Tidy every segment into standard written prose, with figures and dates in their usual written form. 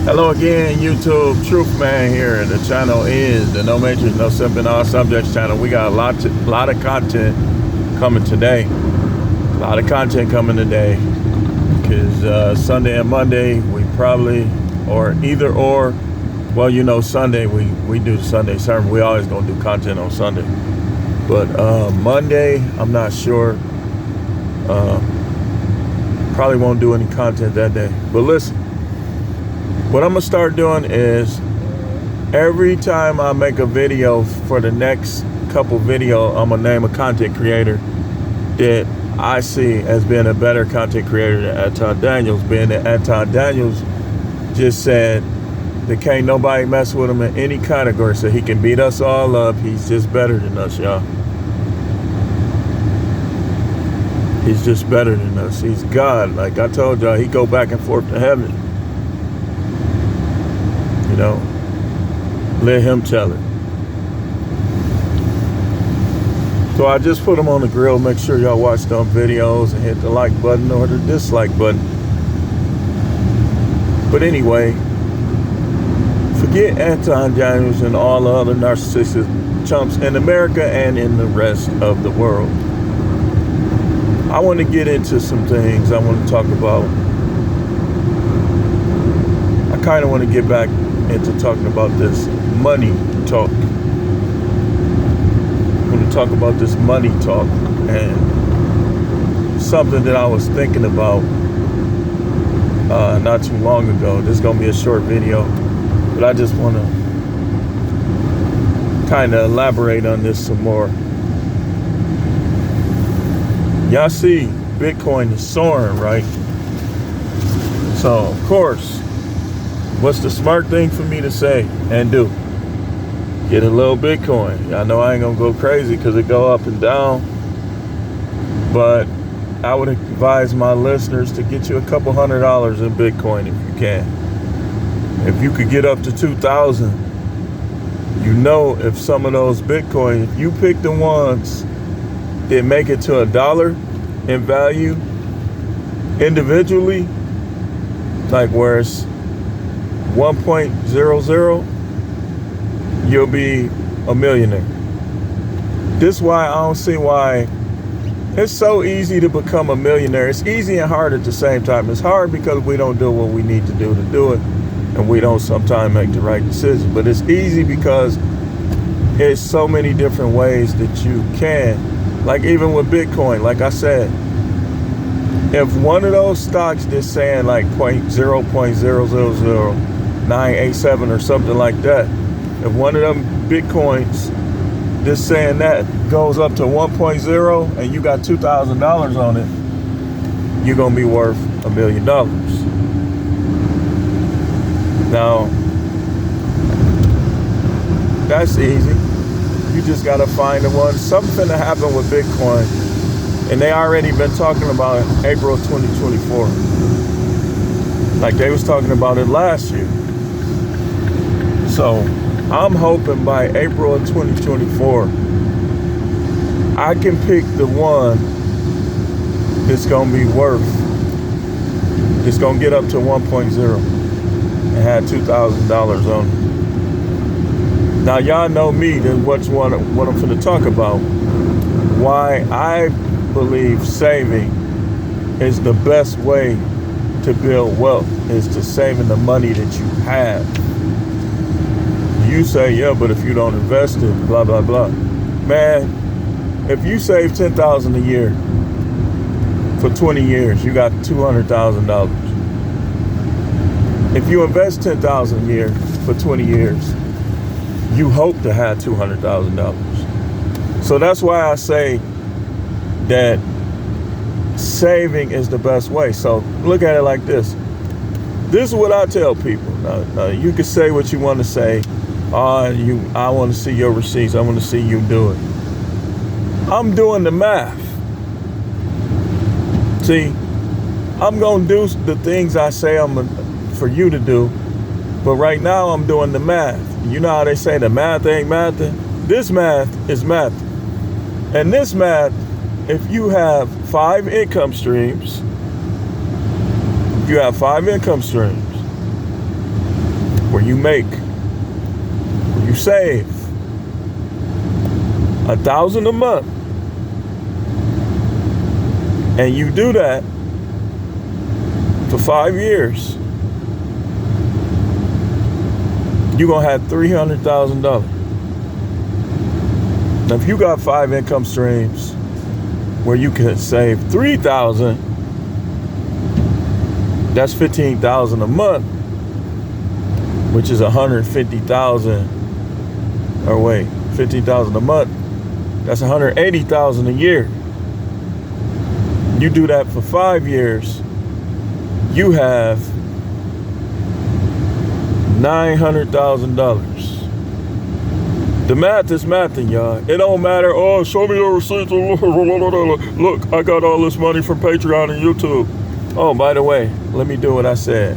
Hello again, YouTube. Truth Man here. The channel is the No Matrix, No Simping, All Subjects channel. We got a lot of content coming today. A lot of content coming today. Because Sunday and Monday, we probably, or either or, well, you know, Sunday, we do the Sunday sermon. We always going to do content on Sunday. But Monday, I'm not sure. Probably won't do any content that day. But listen. What I'm gonna start doing is every time I make a video for the next couple video, I'm gonna name a content creator that I see as being a better content creator than Anton Daniels, being that Anton Daniels just said that can't nobody mess with him in any category, so he can beat us all up. He's just better than us, y'all. He's just better than us. He's God. Like I told y'all, he go back and forth to heaven. You know, let him tell it. So I just put them on the grill. Make sure y'all watch them videos and hit the like button or the dislike button. But anyway, forget Anton Daniels and all the other narcissistic chumps in America and in the rest of the world. I want to get into some things I want to talk about. I kind of want to get back into talking about this money talk. I'm going to talk about this money talk and something that I was thinking about not too long ago. This is going to be a short video, but I just want to kind of elaborate on this some more. Y'all see Bitcoin is soaring, right? So, of course, what's the smart thing for me to say and do? Get a little Bitcoin. I know I ain't gonna go crazy because it go up and down, but I would advise my listeners to get you a couple $100 in Bitcoin if you can. If you could get up to 2,000, you know, if some of those Bitcoin, if you pick the ones that make it to $1 in value individually, like where it's 1.00, you'll be a millionaire. This is why I don't see why it's so easy to become a millionaire. It's easy and hard at the same time. It's hard because we don't do what we need to do it, and we don't sometimes make the right decision. But it's easy because there's so many different ways that you can. Like even with Bitcoin, like I said, if one of those stocks that's saying like 0.000987 or something like that, if one of them Bitcoins that's saying that goes up to 1.0 and you got $2,000 on it, you're gonna be worth $1 million. Now, that's easy. You just gotta find the one. Something finna happen with Bitcoin, and they already been talking about it April 2024. Like they was talking about it last year. So I'm hoping by April of 2024, I can pick the one that's gonna be worth, it's gonna get up to 1.0 and have $2,000 on it. Now y'all know me, then what I'm finna talk about. Why I believe saving is the best way to build wealth, is to saving the money that you have. You say, yeah, but if you don't invest it, blah, blah, blah. Man, if you save $10,000 a year for 20 years, you got $200,000. If you invest $10,000 a year for 20 years, you hope to have $200,000. So that's why I say that saving is the best way. So look at it like this. This is what I tell people. Now, you can say what you want to say. I want to see your receipts. I want to see you do it. I'm doing the math. See, I'm going to do the things I say for you to do. But right now I'm doing the math. You know how they say the math ain't mathing? This math is math. And this math, if you have 5 income streams, where you save $1,000 a month, and you do that for 5 years, you're gonna have $300,000. Now, if you got 5 income streams where you can save $3,000, that's $15,000 a month, which is $150,000. Or wait, $15,000 a month. That's $180,000 a year. You do that for 5 years, you have $900,000. The math is mathing, y'all. It don't matter. Oh, show me your receipts. Look, I got all this money from Patreon and YouTube. Oh, by the way, let me do what I said.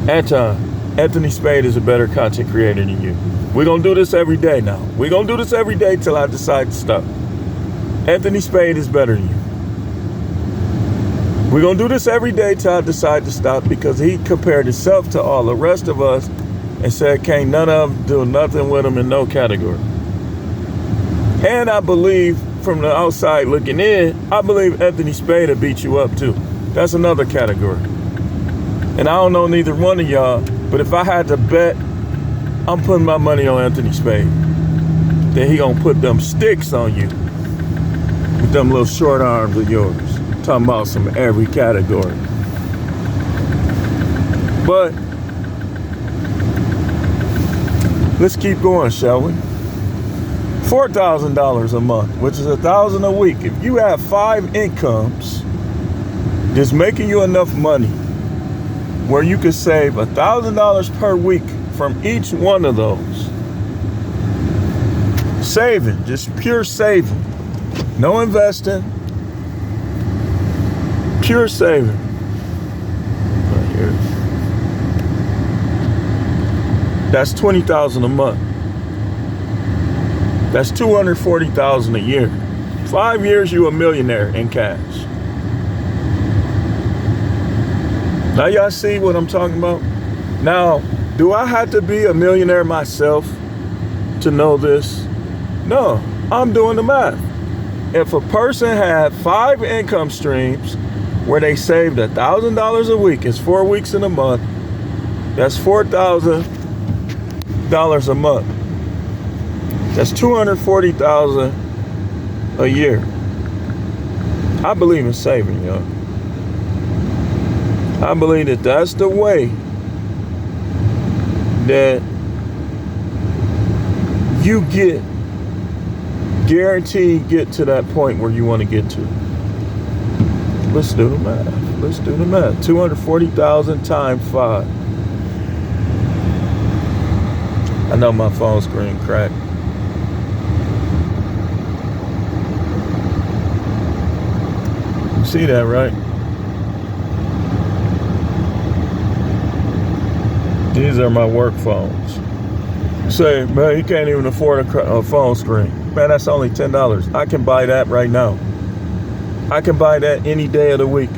Anthony Spade is a better content creator than you. We're going to do this every day now. We're going to do this every day till I decide to stop. Anthony Spade is better than you. We're going to do this every day till I decide to stop, because he compared himself to all the rest of us and said can't none of them do nothing with him in no category. And I believe, from the outside looking in, I believe Anthony Spade will beat you up too. That's another category. And I don't know neither one of y'all, but if I had to bet, I'm putting my money on Anthony Spade. Then he gonna put them sticks on you with them little short arms of yours. Talking about some every category. But let's keep going, shall we? $4,000 a month, which is $1,000 a week. If you have 5 incomes that's making you enough money where you could save $1,000 per week from each one of those. Saving, just pure saving. No investing. Pure saving. Right here. That's $20,000 a month. That's $240,000 a year. 5 years, you a millionaire in cash. Now y'all see what I'm talking about? Now, do I have to be a millionaire myself to know this? No, I'm doing the math. If a person had 5 income streams where they saved $1,000 a week, it's 4 weeks in a month, that's $4,000 a month. That's $240,000 a year. I believe in saving, y'all. I believe that that's the way that you guaranteed get to that point where you want to get to. Let's do the math. Let's do the math. 240,000 times 5. I know my phone screen cracked. You see that, right? These are my work phones. Say, man, you can't even afford a phone screen. Man, that's only $10. I can buy that right now. I can buy that any day of the week.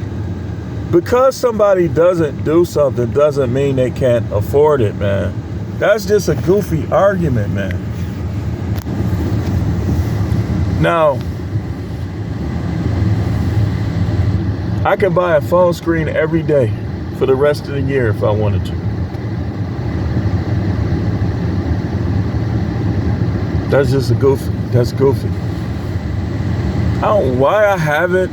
Because somebody doesn't do something doesn't mean they can't afford it, man. That's just a goofy argument, man. Now, I could buy a phone screen every day for the rest of the year if I wanted to. That's just that's goofy. I don't know why I haven't.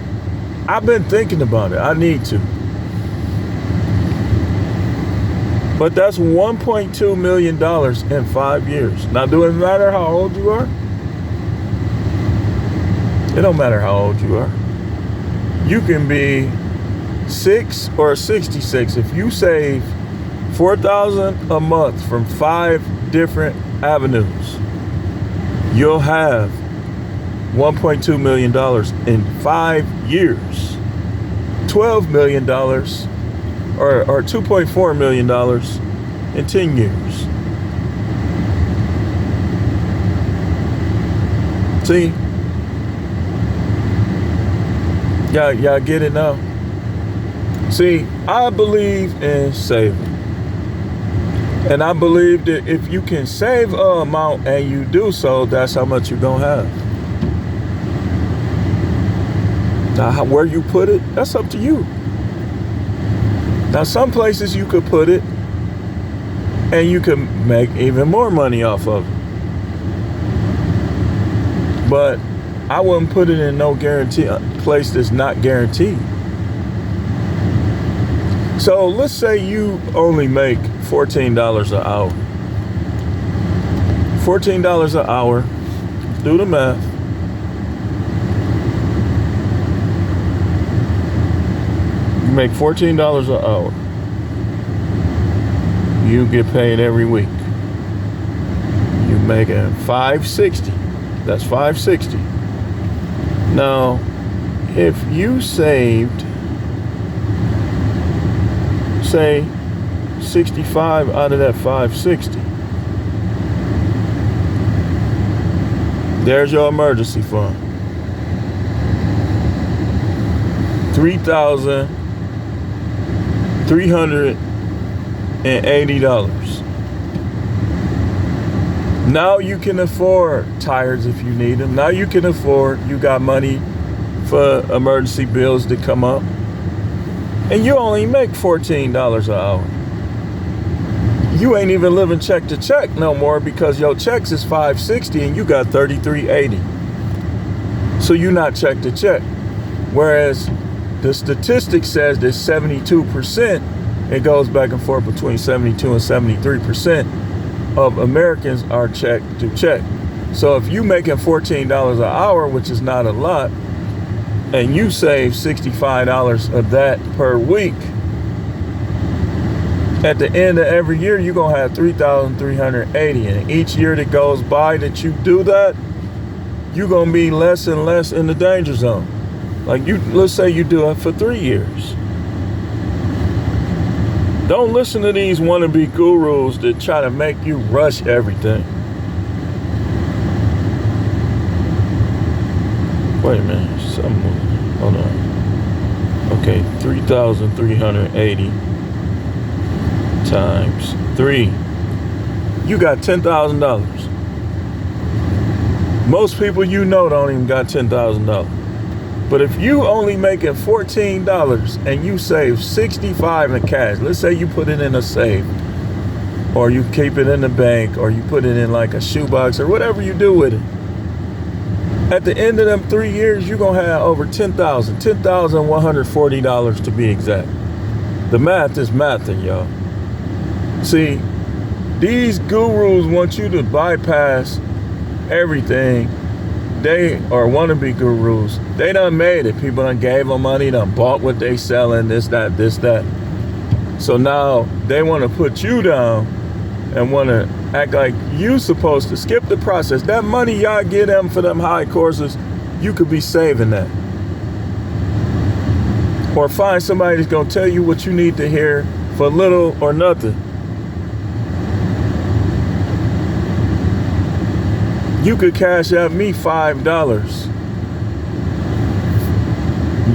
I've been thinking about it. I need to. But that's $1.2 million in 5 years. Now, do it matter how old you are? It don't matter how old you are. You can be 6 or 66. If you save $4,000 a month from 5 different avenues, you'll have $1.2 million in 5 years. $12 million or $2.4 million in 10 years. See? Y'all get it now? See, I believe in saving. And I believe that if you can save an amount and you do so, that's how much you're going to have. Now, where you put it, that's up to you. Now, some places you could put it and you can make even more money off of it. But I wouldn't put it in no guarantee place that's not guaranteed. So let's say you only make $14 an hour. $14 an hour, do the math. You make $14 an hour. You get paid every week. You make it $560. That's $560. Now, if you saved, say, 65 out of that 560, there's your emergency fund. $3,380. Now you can afford tires if you need them. Now you can afford, you got money for emergency bills to come up. And you only make $14 an hour. You ain't even living check to check no more because your checks is $560 and you got $33.80. So you're not check to check. Whereas the statistic says that 72%, it goes back and forth between 72 and 73% of Americans are check to check. So if you making $14 an hour, which is not a lot, and you save $65 of that per week, at the end of every year, you're going to have $3,380. And each year that goes by that you do that, you're going to be less and less in the danger zone. Like let's say you do it for 3 years. Don't listen to these wannabe gurus that try to make you rush everything. Wait a minute. Hold on. Okay, 3,380 times 3. You got $10,000. Most people you know don't even got $10,000. But if you only making $14 and you save $65 in cash, let's say you put it in a safe, or you keep it in the bank, or you put it in like a shoebox, or whatever you do with it. At the end of them 3 years, you're gonna have over $10,140 to be exact. The math is mathing, y'all. See, these gurus want you to bypass everything. They are wannabe gurus. They done made it. People done gave them money, done bought what they selling, this, that. So now they want to put you down and want to act like you supposed to skip the process. That money y'all get them for them high courses, you could be saving that. Or find somebody that's going to tell you what you need to hear for little or nothing. You could cash out me $5.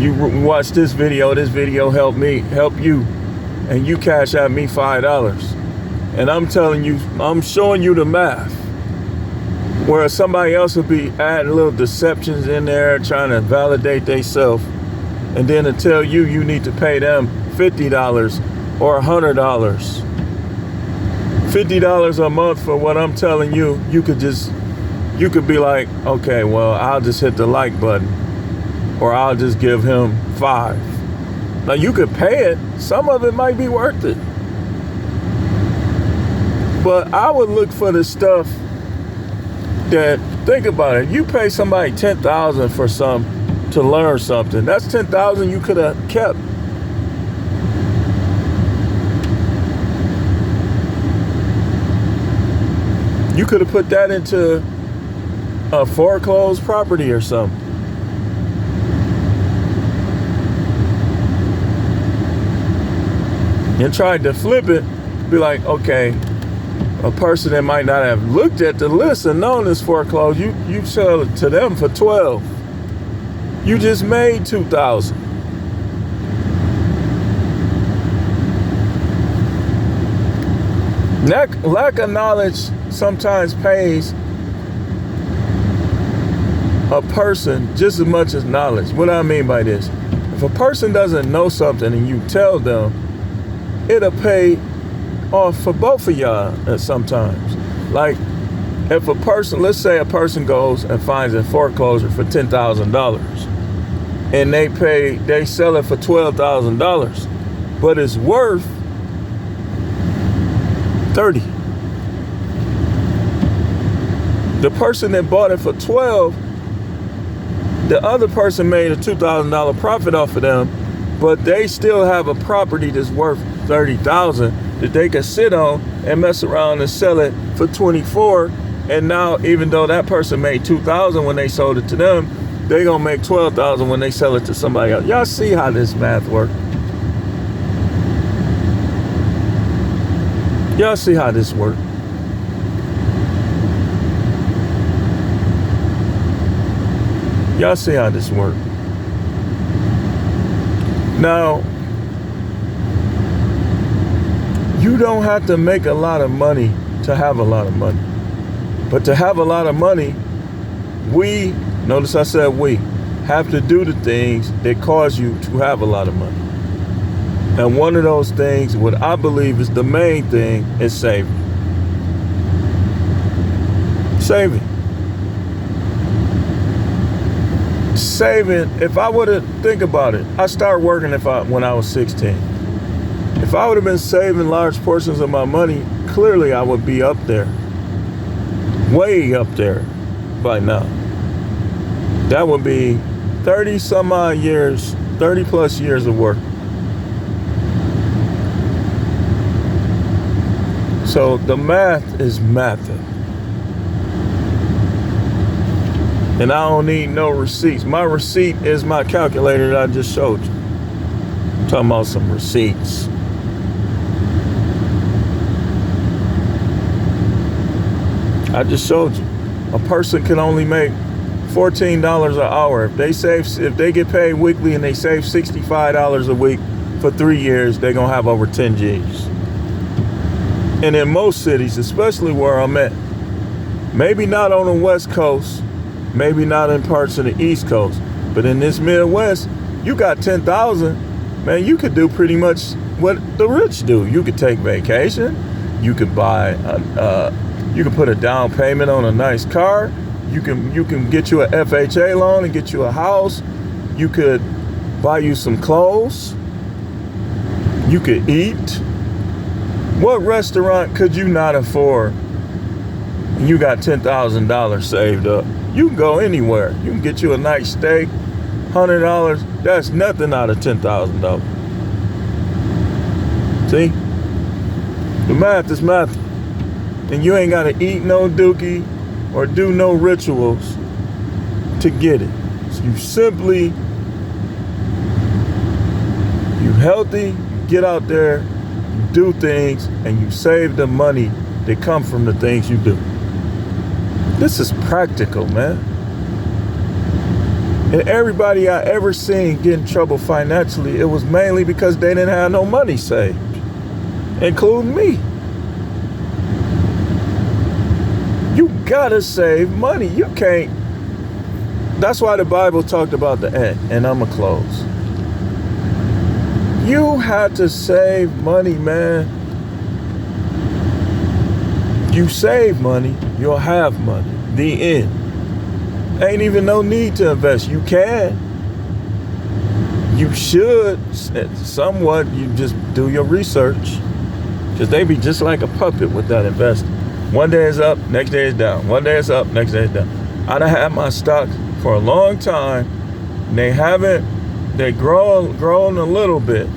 You watch this video help you, and you cash out me $5. And I'm telling you, I'm showing you the math. Whereas somebody else would be adding little deceptions in there, trying to validate themselves, and then to tell you need to pay them $50 or $100. $50 a month for what I'm telling you, you could be like, okay, well, I'll just hit the like button, or I'll just give him $5. Now you could pay it. Some of it might be worth it. But I would look for the stuff that, think about it. You pay somebody $10,000 for to learn something. That's $10,000 you could have kept. You could have put that into a foreclosed property or something. And tried to flip it, be like, okay, a person that might not have looked at the list and known this foreclosed, you sell it to them for $12. You just made $2,000. Lack of knowledge sometimes pays a person just as much as knowledge. What do I mean by this? If a person doesn't know something and you tell them, it'll pay off for both of y'all sometimes. Like if a person, let's say a person goes and finds a foreclosure for $10,000 and they sell it for $12,000, but it's worth 30. The person that bought it for 12, the other person made a $2,000 profit off of them, but they still have a property that's worth 30,000 that they can sit on and mess around and sell it for 24. And now, even though that person made 2,000 when they sold it to them, they gonna make 12,000 when they sell it to somebody else. Y'all see how this math works? Y'all see how this works? Y'all see how this works? Now, you don't have to make a lot of money to have a lot of money. But to have a lot of money, we, notice I said we, have to do the things that cause you to have a lot of money. And one of those things, what I believe is the main thing, is saving. Saving. Saving, if I would have, think about it, I started working when I was 16. If I would have been saving large portions of my money, clearly I would be up there. Way up there by now. That would be 30 some odd years, 30 plus years of work. So the math is mathing. And I don't need no receipts. My receipt is my calculator that I just showed you. I'm talking about some receipts. I just showed you. A person can only make $14 an hour. If they get paid weekly and they save $65 a week for 3 years, they're gonna have over 10 G's. And in most cities, especially where I'm at, maybe not on the West Coast, maybe not in parts of the East Coast, but in this Midwest, you got 10,000, man, you could do pretty much what the rich do. You could take vacation, you could buy you can put a down payment on a nice car. You can get you an FHA loan and get you a house. You could buy you some clothes. You could eat. What restaurant could you not afford? And you got $10,000 saved up. You can go anywhere. You can get you a nice steak, $100. That's nothing out of $10,000. See? The math is math. And you ain't got to eat no dookie or do no rituals to get it. So you healthy, you get out there, you do things, and you save the money that come from the things you do. This is practical, man. And everybody I ever seen get in trouble financially, it was mainly because they didn't have no money saved, including me. You gotta save money. You can't. That's why the Bible talked about the end, and I'ma close. You have to save money, man. You save money, you'll have money. The end. Ain't even no need to invest. You can. You should, somewhat, you just do your research. Because they be just like a puppet with that investing. One day is up, next day is down. One day is up, next day is down. I done had my stocks for a long time. And they grown a little bit.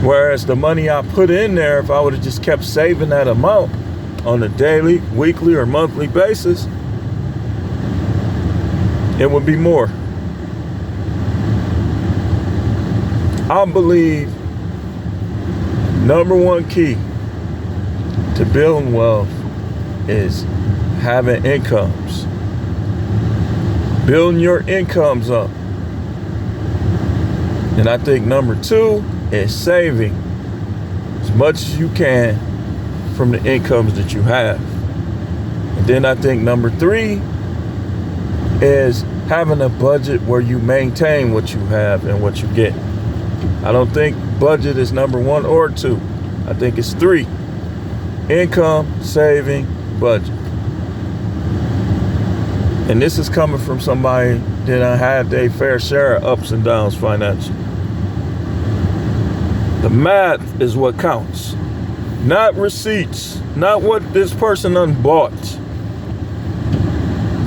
Whereas the money I put in there, if I would have just kept saving that amount on a daily, weekly, or monthly basis, it would be more. I believe number one key to building wealth is having incomes. Building your incomes up. And I think number two is saving. as much as you can from the incomes that you have. And then I think number 3 is having a budget where you maintain what you have and what you get. I don't think budget is number 1 or 2. I think it's 3. Income, saving, budget. And this is coming from somebody that had their fair share of ups and downs financially. The math is what counts. Not receipts. Not what this person done bought.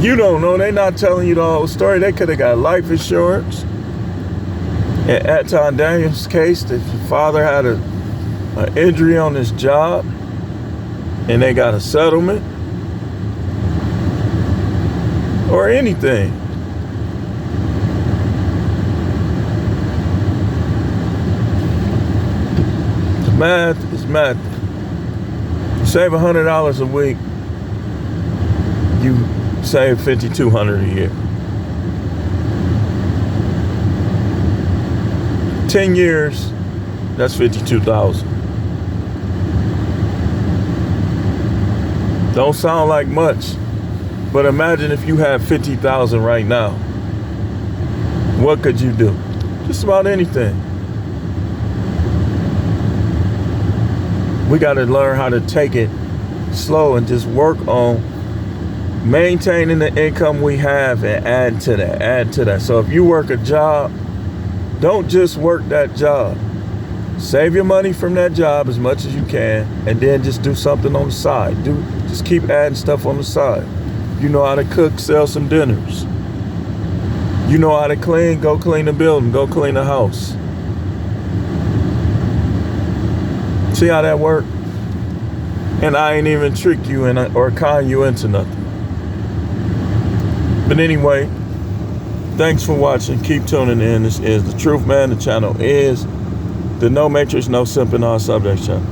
You don't know. They're not telling you the whole story. They could have got life insurance. In Anton Daniels' case, the father had an injury on his job and they got a settlement. Or anything. The math is math. You save $100 a week, you save $5,200 a year. 10 years, that's $52,000. Don't sound like much, but imagine if you had $50,000 right now. What could you do? Just about anything. We got to learn how to take it slow and just work on maintaining the income we have and add to that. So if you work a job, don't just work that job. Save your money from that job as much as you can, and then just do something on the side. Just keep adding stuff on the side. You know how to cook, sell some dinners. You know how to clean, go clean the building, go clean the house. See how that works? And I ain't even trick you or con you into nothing. But anyway, thanks for watching. Keep tuning in. This is The Truth Man. The channel is the No Matrix, No Simping, All Subjects channel.